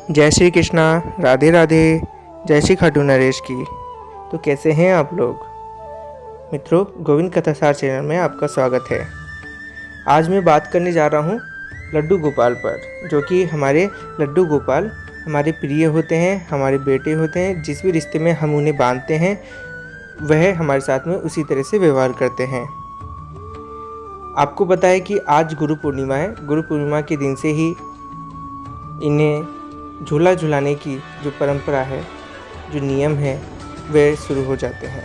जय श्री कृष्णा, राधे राधे। जय श्री खाटू नरेश की। तो कैसे हैं आप लोग मित्रों? गोविंद कथासार चैनल में आपका स्वागत है। आज मैं बात करने जा रहा हूँ लड्डू गोपाल पर, जो कि हमारे लड्डू गोपाल हमारे प्रिय होते हैं, हमारे बेटे होते हैं। जिस भी रिश्ते में हम उन्हें बांधते हैं वह हमारे साथ में उसी तरह से व्यवहार करते हैं। आपको पता है कि आज गुरु पूर्णिमा है। गुरु पूर्णिमा के दिन से ही इन्हें झूला झुलाने की जो परंपरा है, जो नियम है, वे शुरू हो जाते हैं।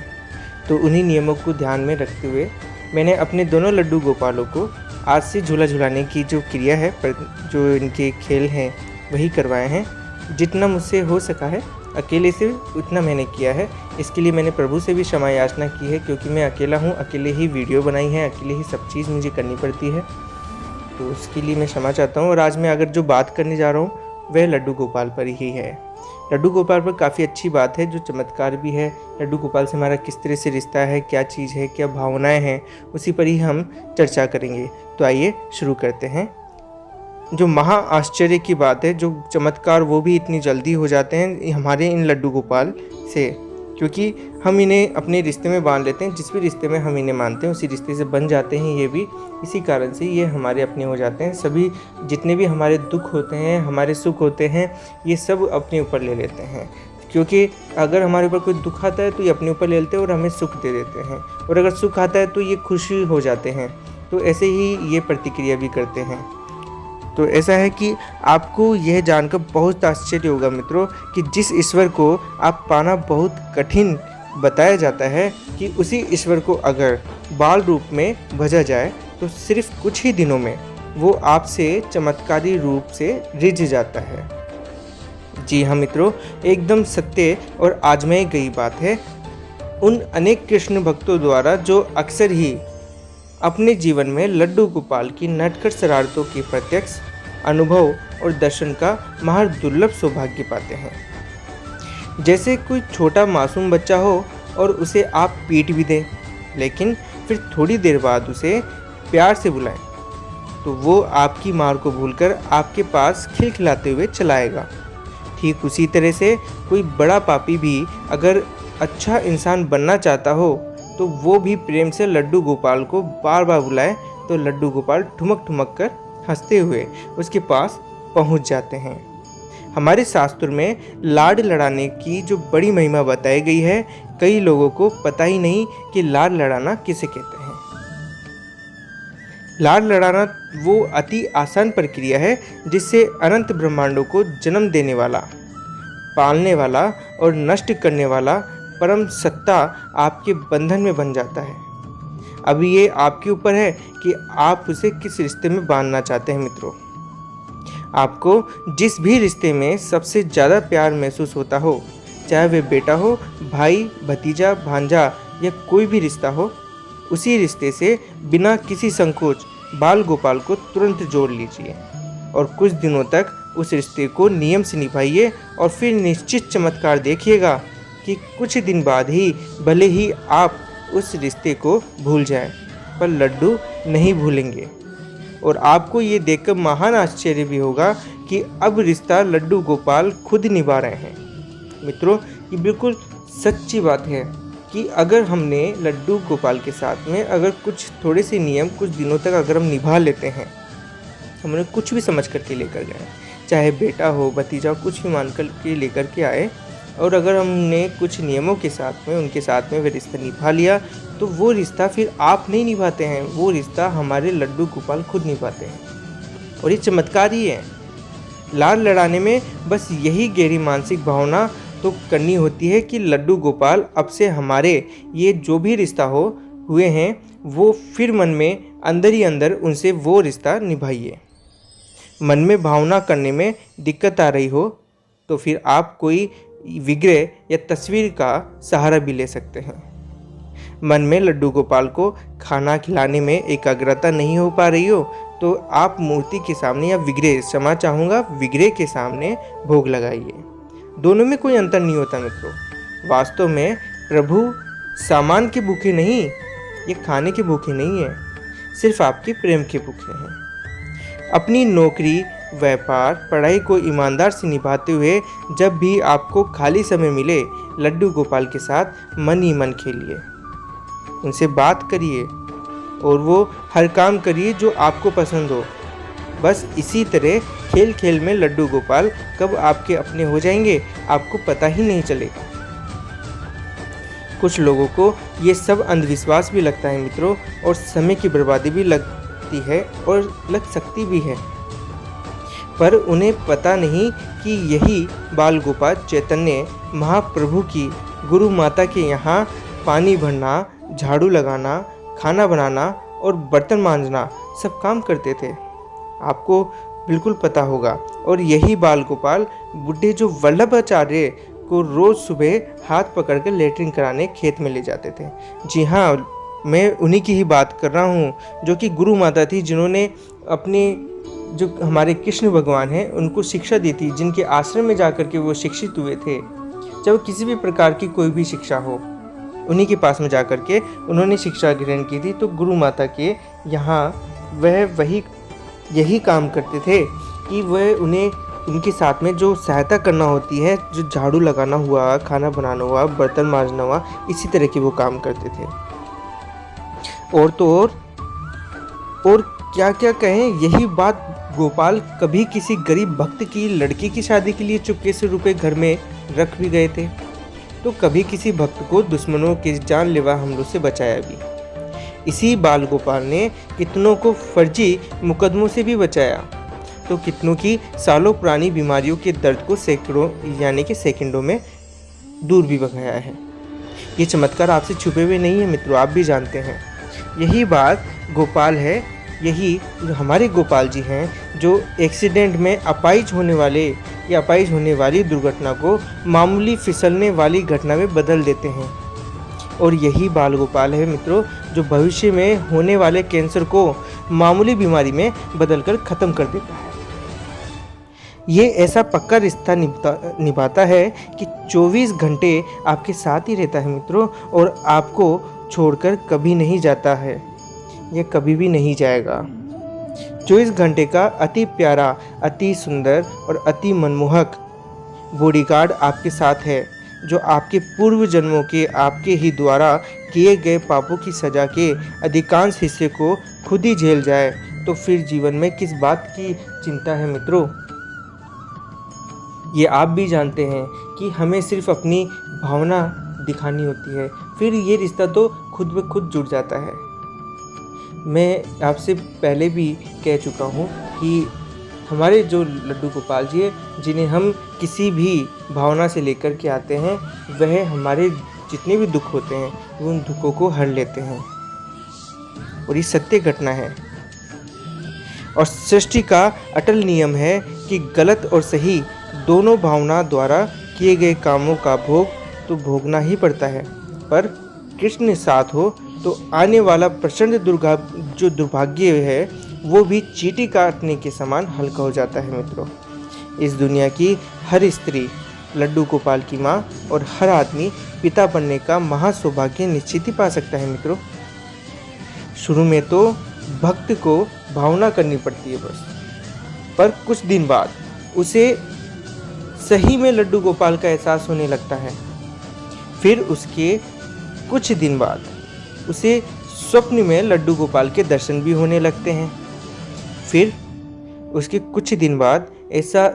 तो उन्हीं नियमों को ध्यान में रखते हुए मैंने अपने दोनों लड्डू गोपालों को आज से झूला झुलाने की जो क्रिया है, जो इनके खेल हैं, वही करवाए हैं। जितना मुझसे हो सका है अकेले से उतना मैंने किया है। इसके लिए मैंने प्रभु से भी क्षमा याचना की है, क्योंकि मैं अकेला हूँ, अकेले ही वीडियो बनाई है, अकेले ही सब चीज़ मुझे करनी पड़ती है। तो उसके लिए मैं क्षमा चाहता हूँ। और आज मैं अगर जो बात करने जा रहा हूँ वह लड्डू गोपाल पर ही है। लड्डू गोपाल पर काफ़ी अच्छी बात है, जो चमत्कार भी है। लड्डू गोपाल से हमारा किस तरह से रिश्ता है, क्या चीज़ है, क्या भावनाएं हैं, उसी पर ही हम चर्चा करेंगे। तो आइए शुरू करते हैं। जो महा आश्चर्य की बात है, जो चमत्कार, वो भी इतनी जल्दी हो जाते हैं हमारे इन लड्डू गोपाल से, क्योंकि हम इन्हें अपने रिश्ते में बांध लेते हैं। जिस भी रिश्ते में हम इन्हें मानते हैं उसी रिश्ते से बन जाते हैं। ये भी इसी कारण से ये हमारे अपने हो जाते हैं। सभी जितने भी हमारे दुख होते हैं, हमारे सुख होते हैं, ये सब अपने ऊपर ले लेते हैं। क्योंकि अगर हमारे ऊपर कोई दुख आता है तो ये अपने ऊपर ले लेते हैं और हमें सुख दे देते हैं, और अगर सुख आता है तो ये खुशी हो जाते हैं। तो ऐसे ही ये प्रतिक्रिया भी करते हैं। तो ऐसा है कि आपको यह जानकर बहुत आश्चर्य होगा मित्रों कि जिस ईश्वर को आप पाना बहुत कठिन बताया जाता है, कि उसी ईश्वर को अगर बाल रूप में भजा जाए तो सिर्फ कुछ ही दिनों में वो आपसे चमत्कारी रूप से रिझ जाता है। जी हाँ मित्रों, एकदम सत्य और आजमाई गई बात है। उन अनेक कृष्ण भक्तों द्वारा जो अक्सर ही अपने जीवन में लड्डू गोपाल की नटखट शरारतों की प्रत्यक्ष अनुभव और दर्शन का महज दुर्लभ सौभाग्य पाते हैं। जैसे कोई छोटा मासूम बच्चा हो और उसे आप पीट भी दें, लेकिन फिर थोड़ी देर बाद उसे प्यार से बुलाएं तो वो आपकी मार को भूलकर आपके पास खिलखिलाते हुए चलाएगा। ठीक उसी तरह से कोई बड़ा पापी भी अगर अच्छा इंसान बनना चाहता हो तो वो भी प्रेम से लड्डू गोपाल को बार बार बुलाए तो लड्डू गोपाल ठुमक ठुमक कर हंसते हुए उसके पास पहुंच जाते हैं। हमारे शास्त्र में लाड लड़ाने की जो बड़ी महिमा बताई गई है, कई लोगों को पता ही नहीं कि लाड लड़ाना किसे कहते हैं। लाड लड़ाना वो अति आसान प्रक्रिया है जिससे अनंत ब्रह्मांडों को जन्म देने वाला, पालने वाला और नष्ट करने वाला परम सत्ता आपके बंधन में बन जाता है। अभी ये आपके ऊपर है कि आप उसे किस रिश्ते में बांधना चाहते हैं मित्रों। आपको जिस भी रिश्ते में सबसे ज़्यादा प्यार महसूस होता हो, चाहे वह बेटा हो, भाई, भतीजा, भांजा या कोई भी रिश्ता हो, उसी रिश्ते से बिना किसी संकोच बाल गोपाल को तुरंत जोड़ लीजिए और कुछ दिनों तक उस रिश्ते को नियम से निभाइए, और फिर निश्चित चमत्कार देखिएगा कि कुछ दिन बाद ही भले ही आप उस रिश्ते को भूल जाएं, पर लड्डू नहीं भूलेंगे। और आपको ये देखकर महान आश्चर्य भी होगा कि अब रिश्ता लड्डू गोपाल खुद निभा रहे हैं। मित्रों, ये बिल्कुल सच्ची बात है कि अगर हमने लड्डू गोपाल के साथ में अगर कुछ थोड़े से नियम कुछ दिनों तक अगर हम निभा लेते हैं, हमने कुछ भी समझ करके लेकर गए, चाहे बेटा हो, भतीजा हो, कुछ भी मान कर के लेकर के आए, और अगर हमने कुछ नियमों के साथ में उनके साथ में वह रिश्ता निभा लिया, तो वो रिश्ता फिर आप नहीं निभाते हैं, वो रिश्ता हमारे लड्डू गोपाल खुद निभाते हैं। और ये चमत्कार ही है। लाड लड़ाने में बस यही गहरी मानसिक भावना तो करनी होती है कि लड्डू गोपाल अब से हमारे ये जो भी रिश्ता हुए हैं, वो फिर मन में अंदर ही अंदर उनसे वो रिश्ता निभाइए। मन में भावना करने में दिक्कत आ रही हो तो फिर आप कोई विग्रह या तस्वीर का सहारा भी ले सकते हैं। मन में लड्डू गोपाल को खाना खिलाने में एकाग्रता नहीं हो पा रही हो तो आप मूर्ति के सामने या क्षमा चाहूँगा, विग्रह के सामने भोग लगाइए। दोनों में कोई अंतर नहीं होता मित्रों। वास्तव में प्रभु सामान के भूखे नहीं, ये खाने के भूखे नहीं है, सिर्फ आपके प्रेम के भूखे हैं। अपनी नौकरी व्यापार, पढ़ाई को ईमानदार से निभाते हुए जब भी आपको खाली समय मिले, लड्डू गोपाल के साथ मन ही मन खेलिए, उनसे बात करिए और वो हर काम करिए जो आपको पसंद हो। बस इसी तरह खेल खेल में लड्डू गोपाल कब आपके अपने हो जाएंगे आपको पता ही नहीं चलेगा। कुछ लोगों को ये सब अंधविश्वास भी लगता है मित्रों, और समय की बर्बादी भी लगती है और लग सकती भी है, पर उन्हें पता नहीं कि यही बाल गोपाल चैतन्य महाप्रभु की गुरु माता के यहाँ पानी भरना, झाड़ू लगाना, खाना बनाना और बर्तन मांजना सब काम करते थे, आपको बिल्कुल पता होगा। और यही बाल गोपाल बुढ़े जो वल्लभाचार्य को रोज़ सुबह हाथ पकड़कर लेटरिन कराने खेत में ले जाते थे। जी हाँ, मैं उन्हीं की ही बात कर रहा हूँ, जो कि गुरु माता थी, जिन्होंने अपने जो हमारे कृष्ण भगवान हैं उनको शिक्षा दी थी, जिनके आश्रम में जाकर के वो शिक्षित हुए थे। जब किसी भी प्रकार की कोई भी शिक्षा हो, उन्हीं के पास में जाकर के उन्होंने शिक्षा ग्रहण की थी। तो गुरु माता के यहाँ वह यही काम करते थे कि वह उन्हें उनके साथ में जो सहायता करना होती है, जो झाड़ू लगाना हुआ, खाना बनाना हुआ, बर्तन मांजना हुआ, इसी तरह के वो काम करते थे। और तो और क्या क्या कहें, यही बात गोपाल कभी किसी गरीब भक्त की लड़की की शादी के लिए चुपके से रुपए घर में रख भी गए थे, तो कभी किसी भक्त को दुश्मनों के जानलेवा हमलों से बचाया भी। इसी बाल गोपाल ने कितनों को फर्जी मुकदमों से भी बचाया, तो कितनों की सालों पुरानी बीमारियों के दर्द को सैकड़ों यानी कि सेकंडों में दूर भी भगाया है। ये चमत्कार आपसे छुपे हुए नहीं है मित्रों, आप भी जानते हैं। यही बात गोपाल है, यही जो हमारे गोपाल जी हैं, जो एक्सीडेंट में अपाहिज होने वाली दुर्घटना को मामूली फिसलने वाली घटना में बदल देते हैं। और यही बाल गोपाल है मित्रों, जो भविष्य में होने वाले कैंसर को मामूली बीमारी में बदलकर ख़त्म कर देता है। ये ऐसा पक्का रिश्ता निभाता है कि 24 घंटे आपके साथ ही रहता है मित्रों, और आपको छोड़कर कभी नहीं जाता है, यह कभी भी नहीं जाएगा। 24 घंटे का अति प्यारा, अति सुंदर और अति मनमोहक बॉडीगार्ड आपके साथ है, जो आपके पूर्व जन्मों के आपके ही द्वारा किए गए पापों की सज़ा के अधिकांश हिस्से को खुद ही झेल जाए, तो फिर जीवन में किस बात की चिंता है मित्रों। ये आप भी जानते हैं कि हमें सिर्फ अपनी भावना दिखानी होती है, फिर ये रिश्ता तो खुद ब खुद जुड़ जाता है। मैं आपसे पहले भी कह चुका हूँ कि हमारे जो लड्डू गोपाल जी है, जिन्हें हम किसी भी भावना से लेकर के आते हैं, वह हमारे जितने भी दुख होते हैं वो उन दुखों को हर लेते हैं, और ये सत्य घटना है। और सृष्टि का अटल नियम है कि गलत और सही दोनों भावना द्वारा किए गए कामों का भोग तो भोगना ही पड़ता है, पर कृष्ण साथ हो तो आने वाला प्रचंड जो दुर्भाग्य है वो भी चींटी काटने के समान हल्का हो जाता है मित्रों। इस दुनिया की हर स्त्री लड्डू गोपाल की माँ और हर आदमी पिता बनने का महासौभाग्य निश्चित ही पा सकता है मित्रों। शुरू में तो भक्त को भावना करनी पड़ती है बस, पर कुछ दिन बाद उसे सही में लड्डू गोपाल का एहसास होने लगता है। फिर उसके कुछ दिन बाद उसे स्वप्न में लड्डू गोपाल के दर्शन भी होने लगते हैं। फिर उसके कुछ दिन बाद ऐसा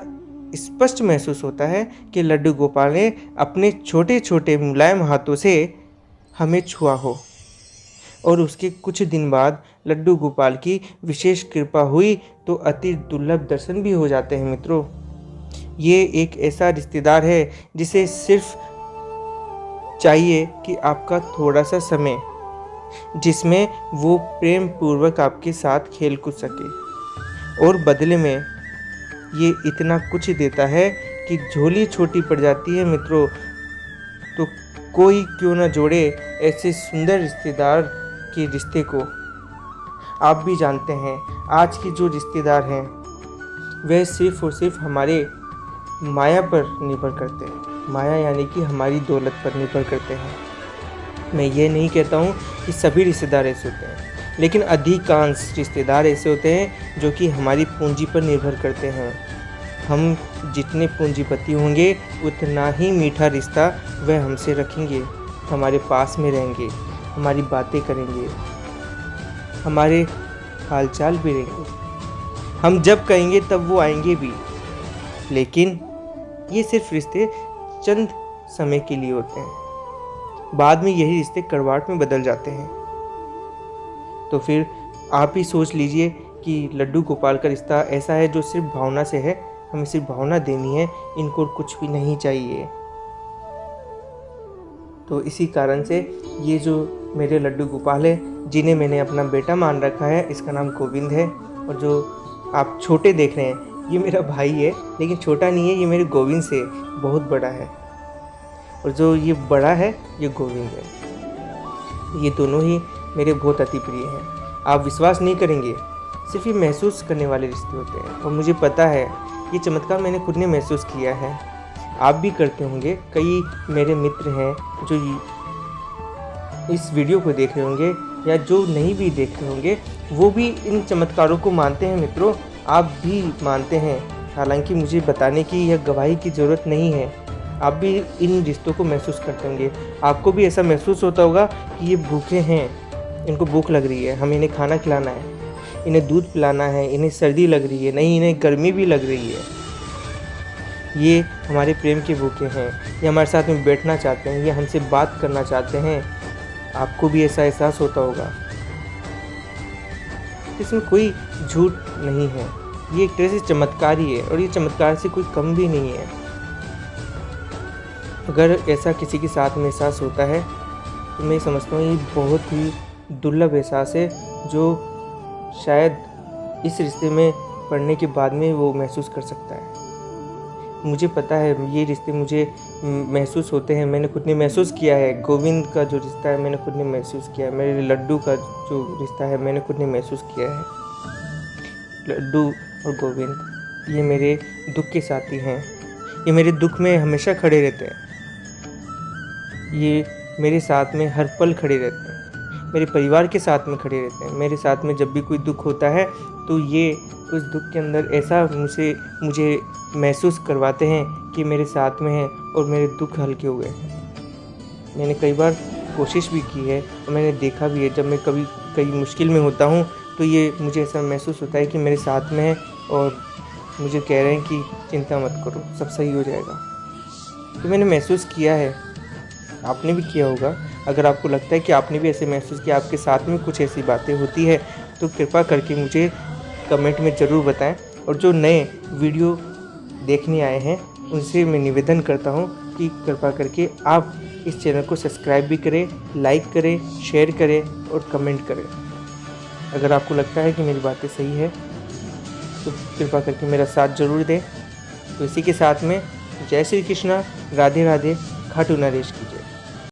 स्पष्ट महसूस होता है कि लड्डू गोपाल ने अपने छोटे छोटे मुलायम हाथों से हमें छुआ हो। और उसके कुछ दिन बाद लड्डू गोपाल की विशेष कृपा हुई तो अति दुर्लभ दर्शन भी हो जाते हैं मित्रों। ये एक ऐसा रिश्तेदार है जिसे सिर्फ चाहिए कि आपका थोड़ा सा समय, जिसमें वो प्रेम पूर्वक आपके साथ खेल कूद सके, और बदले में ये इतना कुछ देता है कि झोली छोटी पड़ जाती है मित्रों। तो कोई क्यों ना जोड़े ऐसे सुंदर रिश्तेदार के रिश्ते को। आप भी जानते हैं आज के जो रिश्तेदार हैं वह सिर्फ और सिर्फ हमारे माया पर निर्भर करते हैं। माया यानी कि हमारी दौलत पर निर्भर करते हैं। मैं ये नहीं कहता हूँ कि सभी रिश्तेदार ऐसे होते हैं, लेकिन अधिकांश रिश्तेदार ऐसे होते हैं जो कि हमारी पूंजी पर निर्भर करते हैं। हम जितने पूंजीपति होंगे उतना ही मीठा रिश्ता वह हमसे रखेंगे, हमारे पास में रहेंगे, हमारी बातें करेंगे, हमारे हालचाल भी रहेंगे। हम जब कहेंगे तब वो आएंगे भी। लेकिन ये सिर्फ रिश्ते चंद समय के लिए होते हैं, बाद में यही रिश्ते कड़वाहट में बदल जाते हैं। तो फिर आप ही सोच लीजिए कि लड्डू गोपाल का रिश्ता ऐसा है जो सिर्फ भावना से है, हमें सिर्फ भावना देनी है, इनको कुछ भी नहीं चाहिए। तो इसी कारण से ये जो मेरे लड्डू गोपाल है, जिन्हें मैंने अपना बेटा मान रखा है, इसका नाम गोविंद है। और जो आप छोटे देख रहे हैं ये मेरा भाई है, लेकिन छोटा नहीं है, ये मेरे गोविंद से बहुत बड़ा है। और जो ये बड़ा है ये गोविंद है। ये दोनों ही मेरे बहुत अति प्रिय हैं। आप विश्वास नहीं करेंगे, सिर्फ ये महसूस करने वाले रिश्ते होते हैं। और मुझे पता है ये चमत्कार मैंने खुद ने महसूस किया है, आप भी करते होंगे। कई मेरे मित्र हैं जो इस वीडियो को देख रहे होंगे या जो नहीं भी देख रहे होंगे, वो भी इन चमत्कारों को मानते हैं। मित्रों, आप भी मानते हैं, हालांकि मुझे बताने की या गवाही की ज़रूरत नहीं है। आप भी इन रिश्तों को महसूस करते होंगे। आपको भी ऐसा महसूस होता होगा कि ये भूखे हैं, इनको भूख लग रही है, हमें इन्हें खाना खिलाना है, इन्हें दूध पिलाना है, इन्हें सर्दी लग रही है, नहीं इन्हें गर्मी भी लग रही है। ये हमारे प्रेम के भूखे हैं, ये हमारे साथ में बैठना चाहते हैं, ये हमसे बात करना चाहते हैं। आपको भी ऐसा एहसास होता होगा। इसमें कोई झूठ नहीं है, ये एक तरह से चमत्कार ही है, और ये चमत्कार से कोई कम भी नहीं है। अगर ऐसा किसी के साथ में एहसास होता है तो मैं समझता हूँ ये बहुत ही दुर्लभ एहसास है, जो शायद इस रिश्ते में पड़ने के बाद में वो महसूस कर सकता है। मुझे पता है ये रिश्ते मुझे महसूस होते हैं, मैंने खुद ने महसूस किया है। गोविंद का जो रिश्ता है मैंने खुद ने महसूस किया है, मेरे लड्डू का जो रिश्ता है मैंने खुद ने महसूस किया है। लड्डू और गोविंद ये मेरे दुख के साथी हैं, ये मेरे दुख में हमेशा खड़े रहते हैं, ये मेरे साथ में हर पल खड़े रहते हैं, मेरे परिवार के साथ में खड़े रहते हैं। मेरे साथ में जब भी कोई दुख होता है तो ये उस दुख के अंदर ऐसा मुझे महसूस करवाते हैं कि मेरे साथ में हैं और मेरे दुख हल्के हुए हैं। मैंने कई बार कोशिश भी की है और मैंने देखा भी है, जब मैं कई मुश्किल में होता हूँ तो ये मुझे ऐसा महसूस होता है कि मेरे साथ में है और मुझे कह रहे हैं कि चिंता मत करो, सब सही हो जाएगा। तो मैंने महसूस किया है, आपने भी किया होगा। अगर आपको लगता है कि आपने भी ऐसे महसूस किया, आपके साथ में कुछ ऐसी बातें होती है, तो कृपा करके मुझे कमेंट में ज़रूर बताएं। और जो नए वीडियो देखने आए हैं उनसे मैं निवेदन करता हूं कि कृपा करके आप इस चैनल को सब्सक्राइब भी करें, लाइक करें, शेयर करें और कमेंट करें। अगर आपको लगता है कि मेरी बातें सही है तो कृपा करके मेरा साथ ज़रूर दें। तो इसी के साथ में जय श्री कृष्णा, राधे राधे, खाटू नरेश की जय।